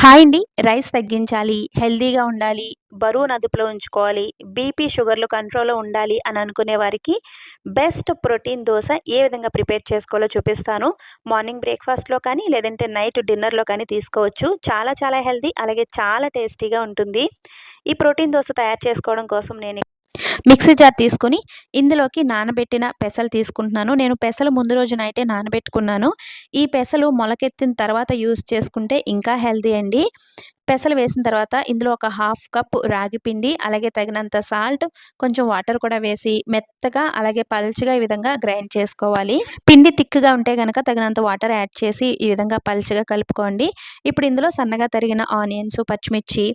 Hi అండి. Rice తగ్గించాలి, హెల్తీగా ఉండాలి, బరువును అదుపులో ఉంచుకోవాలి, బీపీ, షుగర్‌లు కంట్రోల్‌లో ఉండాలి అని అనుకునే వారికి బెస్ట్ ప్రోటీన్ దోస ఏ విధంగా ప్రిపేర్ చేసుకోవాలో చూపిస్తాను. మార్నింగ్ బ్రేక్‌ఫాస్ట్‌లో కానీ, లేదంటే నైట్ డిన్నర్‌లో కానీ తీసుకోవచ్చు. చాలా చాలా హెల్తీ, అలాగే చాలా టేస్టీగా ఉంటుంది. ఈ ప్రోటీన్ దోస తయారు చేసుకోవడం కోసం నేను మిక్సీ జార్ తీసుకొని ఇందులోకి నానబెట్టిన పెసలు తీసుకుంటున్నాను. నేను పెసలు ముందు రోజు నైటే నానబెట్టుకున్నాను. ఈ పెసలు మొలకెత్తిన తర్వాత యూజ్ చేసుకుంటే ఇంకా హెల్తీ అండి. పెసలు వేసిన తర్వాత ఇందులో ఒక హాఫ్ కప్ రాగి పిండి, అలాగే తగినంత సాల్ట్, కొంచెం వాటర్ కూడా వేసి మెత్తగా అలాగే పల్చగా ఈ విధంగా గ్రైండ్ చేసుకోవాలి. పిండి థిక్‌గా ఉంటే గనక తగినంత వాటర్ యాడ్ చేసి ఈ విధంగా పల్చగా కలుపుకోండి. ఇప్పుడు ఇందులో సన్నగా తరిగిన ఆనియన్స్, పచ్చిమిర్చి,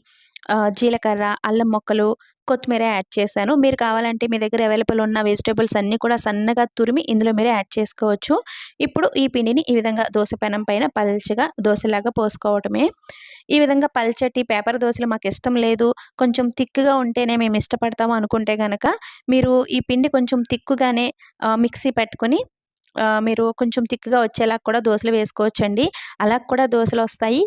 జీలకర్ర, అల్లం ముక్కలు, కొత్తిమీర యాడ్ చేశాను. మీరు కావాలంటే మీ దగ్గర అవైలబుల్ ఉన్న వెజిటబుల్స్ అన్నీ కూడా సన్నగా తురిమి ఇందులో మీరు యాడ్ చేసుకోవచ్చు. ఇప్పుడు ఈ పిండిని ఈ విధంగా దోస పెనం పైన పల్చగా దోసలాగా పోసుకోవటమే. ఈ విధంగా పల్చటి పేపర్ దోసలు మాకిష్టం లేదు, కొంచెం థిక్‌గా ఉంటేనే మేము ఇష్టపడతాము అనుకుంటే గనక మీరు ఈ పిండి కొంచెం థిక్‌గానే మిక్సీ పట్టుకొని మీరు కొంచెం థిక్‌గా వచ్చేలా కూడా దోసలు వేసుకోవచ్చండి. అలా కూడా దోసలొస్తాయి.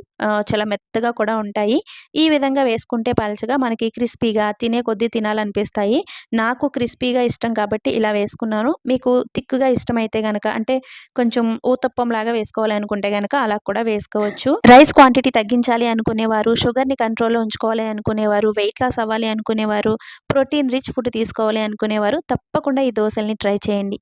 చాలా మెత్తగా కూడా ఉంటాయి. ఈ విధంగా వేసుకుంటే పలచగా మనకి క్రిస్పీగా తినే కొద్దీ తినాలనిపిస్తాయి. నాకు క్రిస్పీగా ఇష్టం కాబట్టి ఇలా వేసుకున్నాను. మీకు థిక్‌గా ఇష్టమైతే గనక అంటే కొంచెం ఊతప్పంలాగా వేసుకోవాలి అనుకుంటే గనక అలా కూడా వేసుకోవచ్చు. రైస్ క్వాంటిటీ తగ్గించాలి అనుకునేవారు, షుగర్‌ని కంట్రోల్‌లో ఉంచుకోవాలి అనుకునేవారు, వెయిట్ లాస్ అవ్వాలి అనుకునేవారు, ప్రోటీన్ రిచ్ ఫుడ్ తీసుకోవాలి అనుకునేవారు తప్పకుండా ఈ దోసల్ని ట్రై చేయండి.